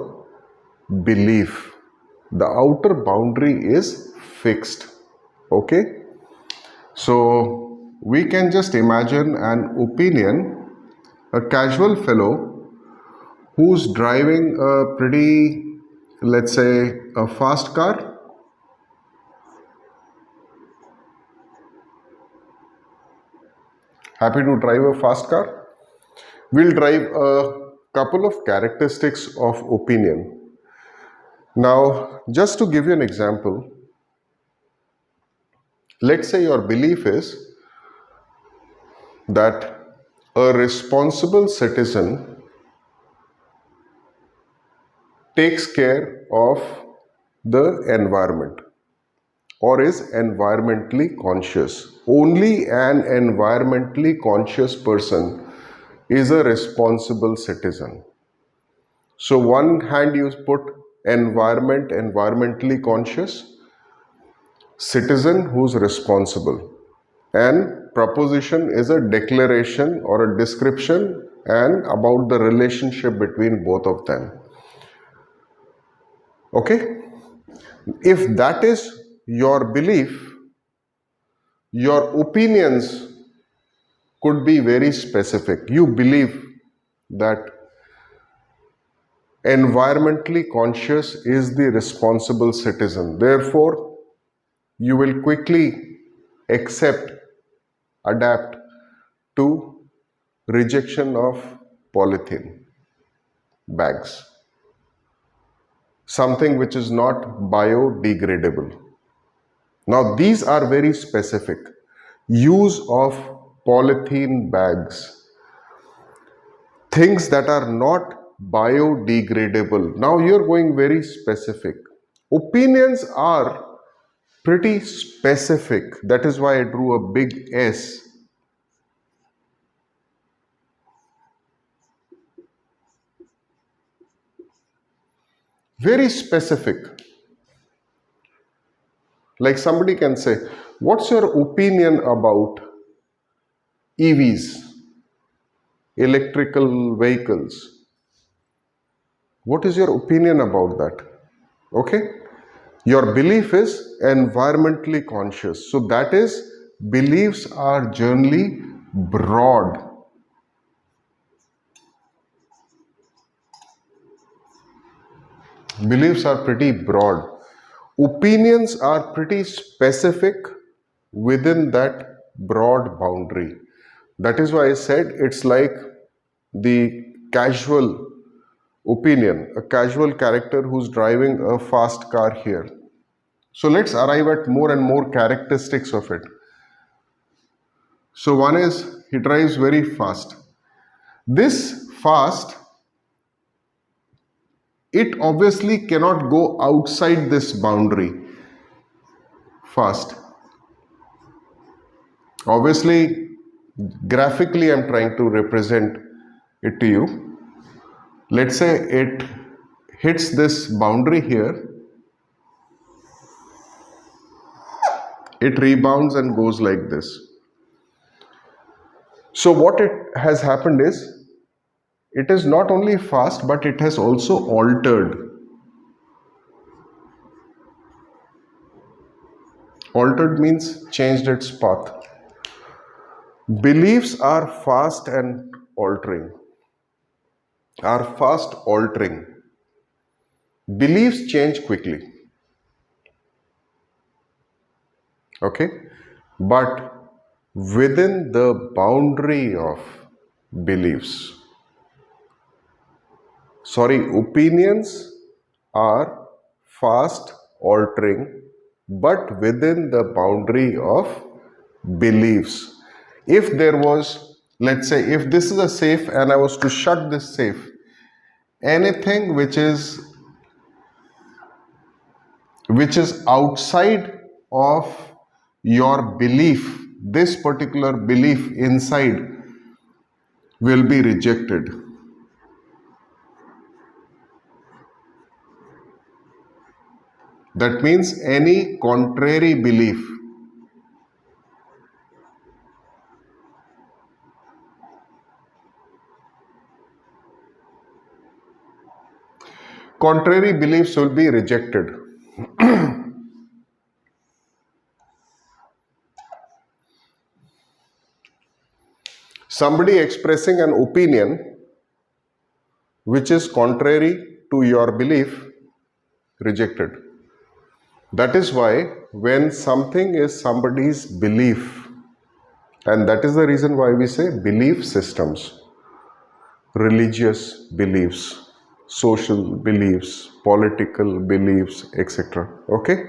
belief. The outer boundary is fixed. Okay? So we can just imagine an opinion, a casual fellow who's driving a pretty, let's say, a fast car. Happy to drive a fast car? We'll drive a couple of characteristics of opinion. Now, just to give you an example, let's say your belief is that a responsible citizen takes care of the environment or is environmentally conscious. Only an environmentally conscious person is a responsible citizen. So one hand you put environmentally conscious, citizen who's responsible. And proposition is a declaration or a description and about the relationship between both of them. Okay? If that is your belief, your opinions could be very specific. You believe that environmentally conscious is the responsible citizen. Therefore, you will quickly accept, adapt to rejection of polythene bags. Something which is not biodegradable. Now these are very specific. Use of polythene bags. Things that are not biodegradable. Now you're going very specific. Opinions are pretty specific. That is why I drew a big S. Very specific. Like somebody can say, what's your opinion about EVs, electrical vehicles? What is your opinion about that? Okay? Your belief is environmentally conscious. So that is, beliefs are generally broad. Beliefs are pretty broad. Opinions are pretty specific within that broad boundary. That is why I said it's like the casual opinion, a casual character who's driving a fast car here. So let's arrive at more and more characteristics of it. So one is he drives very fast. This fast, it obviously cannot go outside this boundary. Fast. Obviously, graphically I'm trying to represent it to you. Let's say it hits this boundary here. It rebounds and goes like this. So what it has happened is, it is not only fast, but it has also altered. Altered means changed its path. Beliefs are fast and altering. Beliefs change quickly. Okay? But within the boundary of beliefs. Opinions are fast altering, but within the boundary of beliefs. If there was Let's say if this is a safe and I was to shut this safe, anything which is outside of your belief, this particular belief inside, will be rejected. That means any contrary belief. Contrary beliefs will be rejected. Somebody expressing an opinion which is contrary to your belief, rejected. That is why when something is somebody's belief, and that is the reason why we say belief systems, religious beliefs, social beliefs, political beliefs, etc. Okay?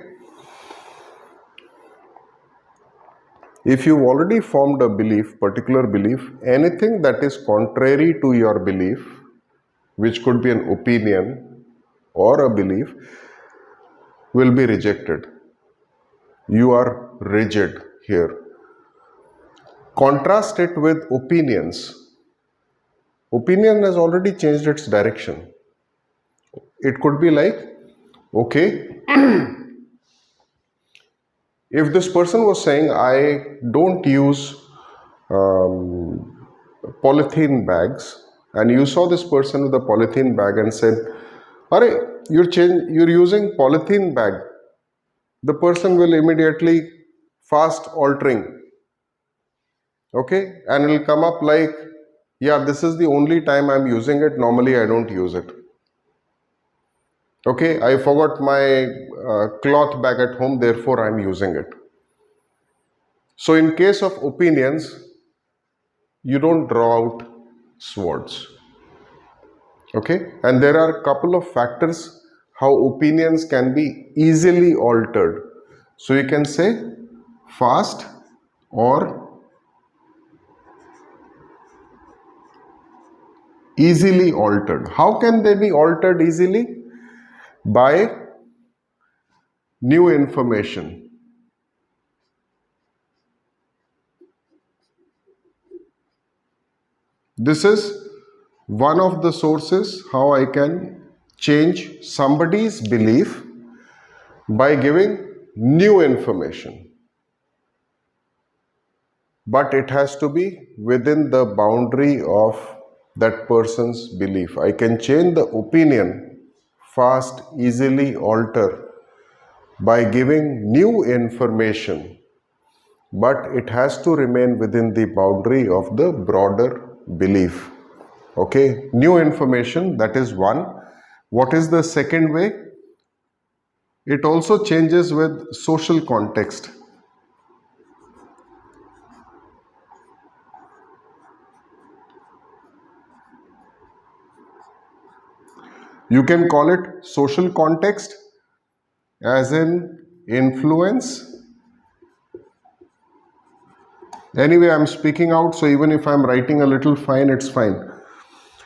If you've already formed a belief, particular belief, anything that is contrary to your belief, which could be an opinion or a belief, will be rejected. You are rigid here. Contrast it with opinions. Opinion has already changed its direction. It could be like, okay, if this person was saying, I don't use polythene bags, and you saw this person with a polythene bag and said, "Arey, you're using polythene bag," the person will immediately fast altering. Okay, and it'll come up like, yeah, this is the only time I'm using it. Normally, I don't use it. Okay, I forgot my cloth bag at home, therefore I'm using it. So in case of opinions, you don't draw out swords. Okay, and there are a couple of factors how opinions can be easily altered. So you can say fast or easily altered. How can they be altered easily? By new information. This is one of the sources how I can change somebody's belief by giving new information. But it has to be within the boundary of that person's belief. I can change the opinion fast, easily alter by giving new information, but it has to remain within the boundary of the broader belief. Okay, new information, that is one. What is the second way? It also changes with social context. You can call it social context, as in influence. Anyway, I'm speaking out, so even if I'm writing a little fine, it's fine.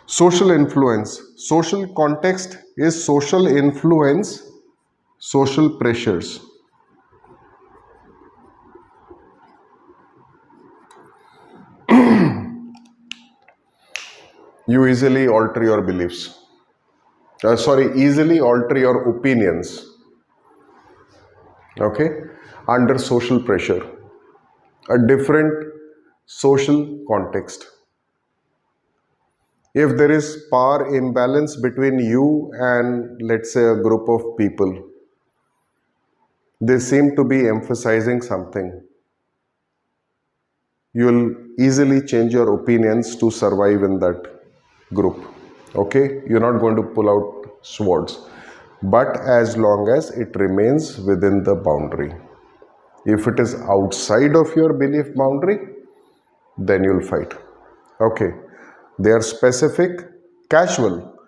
Social influence. Social context is social influence, social pressures. You easily alter your beliefs. Easily alter your opinions. Okay, under social pressure, a different social context. If there is power imbalance between you and, let's say, a group of people, they seem to be emphasizing something, you will easily change your opinions to survive in that group. Okay, you're not going to pull out swords, but as long as it remains within the boundary. If it is outside of your belief boundary, then you'll fight. Okay, they are specific, casual.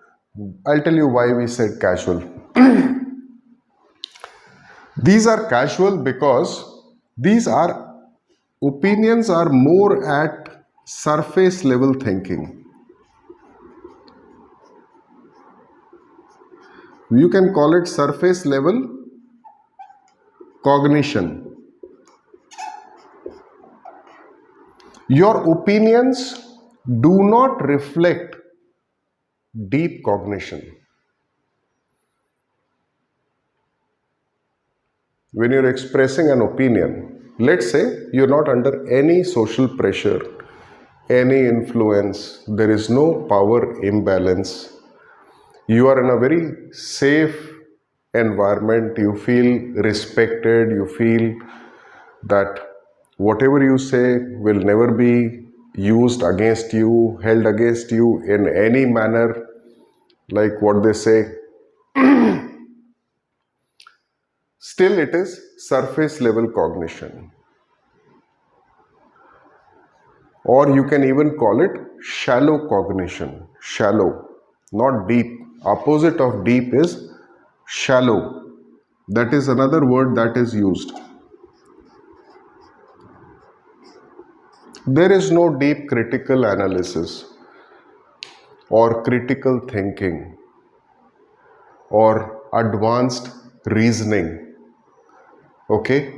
I'll tell you why we said casual. These are casual because these are opinions are more at surface level thinking. You can call it surface level cognition. Your opinions do not reflect deep cognition. When you're expressing an opinion, let's say you're not under any social pressure, any influence, there is no power imbalance. You are in a very safe environment, you feel respected, you feel that whatever you say will never be used against you, held against you in any manner, like what they say. Still, it is surface level cognition. Or you can even call it shallow cognition. Shallow, not deep. Opposite of deep is shallow. That is another word that is used. There is no deep critical analysis or critical thinking or advanced reasoning, okay?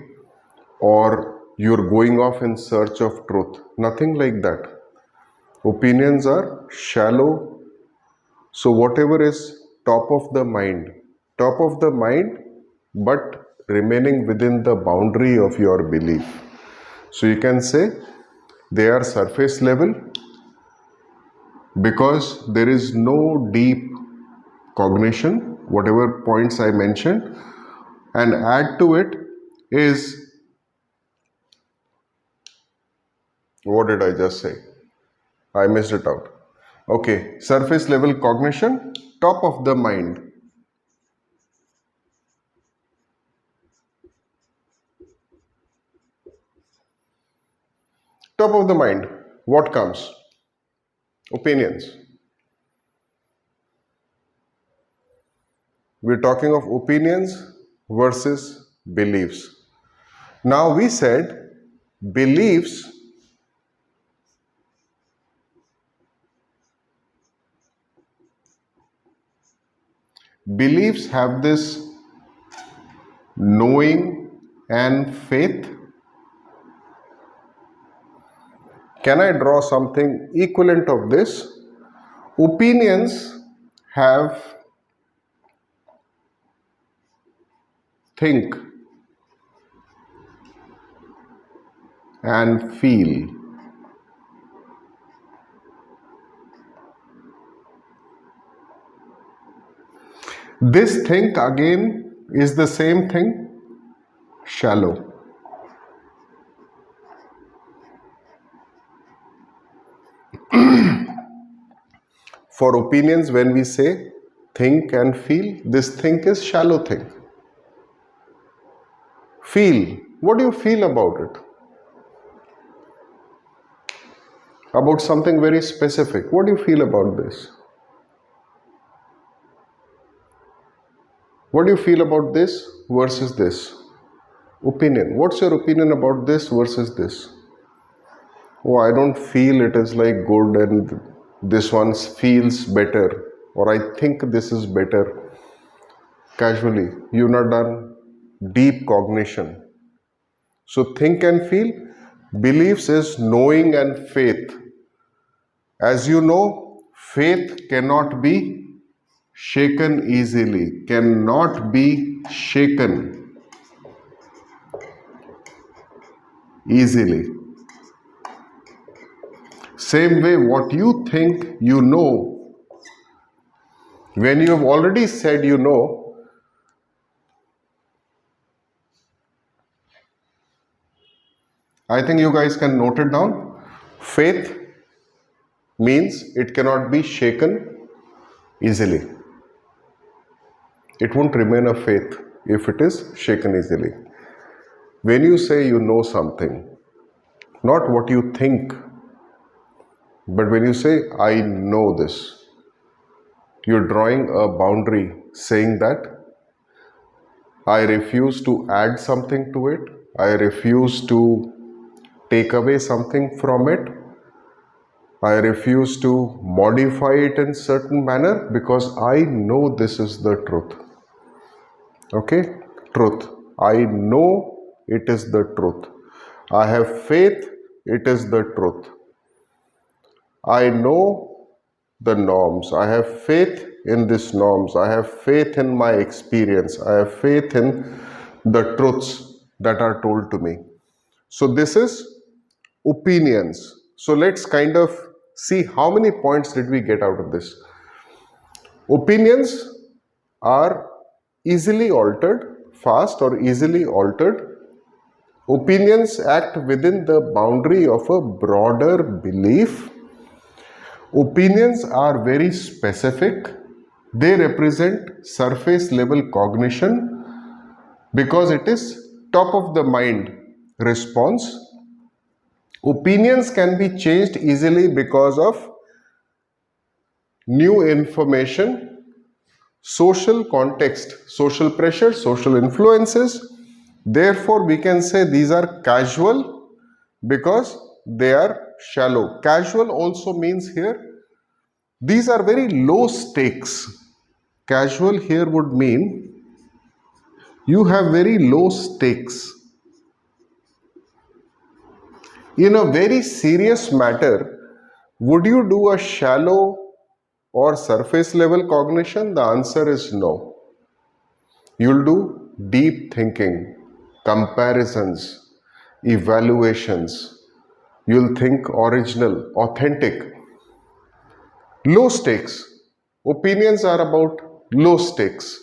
Or you're going off in search of truth. Nothing like that. Opinions are shallow. So whatever is top of the mind, but remaining within the boundary of your belief. So you can say they are surface level because there is no deep cognition, whatever points I mentioned, and add to it is, what did I just say? I missed it out. Okay, surface level cognition, top of the mind. Top of the mind, what comes? Opinions. We're talking of opinions versus beliefs. Now we said beliefs have this knowing and faith. Can I draw something equivalent of this? Opinions have think and feel. This think again is the same thing, shallow. For opinions, when we say think and feel, this think is shallow think. Feel. What do you feel about it? About something very specific. What do you feel about this? What do you feel about this versus this? Opinion. What's your opinion about this versus this? Oh, I don't feel it is like good and this one feels better, or I think this is better. Casually, you've not done deep cognition. So think and feel. Beliefs is knowing and faith. As you know, faith cannot be shaken easily, cannot be shaken easily. Same way, what you think you know, when you have already said you know, I think you guys can note it down. Faith means it cannot be shaken easily. It won't remain a faith if it is shaken easily. When you say you know something, not what you think, but when you say I know this, you're drawing a boundary saying that I refuse to add something to it, I refuse to take away something from it, I refuse to modify it in certain manner because I know this is the truth. Okay, truth. I know it is the truth. I have faith, it is the truth. I know the norms. I have faith in these norms. I have faith in my experience. I have faith in the truths that are told to me. So this is opinions. So let's kind of see how many points did we get out of this. Opinions are easily altered, fast or easily altered. Opinions act within the boundary of a broader belief. Opinions are very specific. They represent surface level cognition because it is top of the mind response. Opinions can be changed easily because of new information, social context, social pressure, social influences. Therefore, we can say these are casual because they are shallow. Casual also means here these are very low stakes. Casual here would mean you have very low stakes. In a very serious matter, would you do a shallow or surface level cognition? The answer is no. You'll do deep thinking, comparisons, evaluations. You'll think original, authentic. Low stakes. Opinions are about low stakes.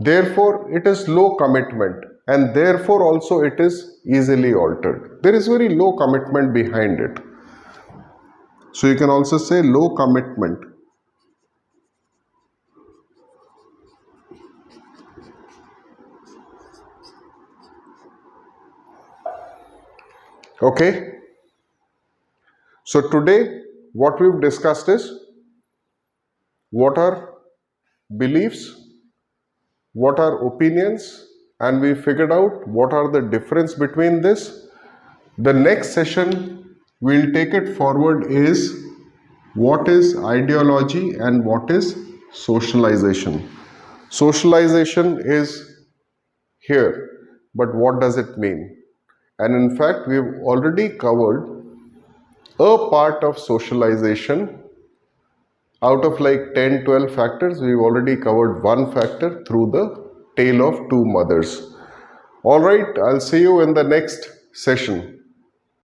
Therefore, it is low commitment and therefore also it is easily altered. There is very low commitment behind it. So you can also say low commitment. Okay. So today what we've discussed is what are beliefs, what are opinions, and we figured out what are the difference between this. The next session we'll take it forward is what is ideology and what is socialization. Socialization is here, but what does it mean? And in fact, we've already covered a part of socialization. Out of like 10-12 factors, we've already covered one factor through the tale of two mothers. All right, I'll see you in the next session.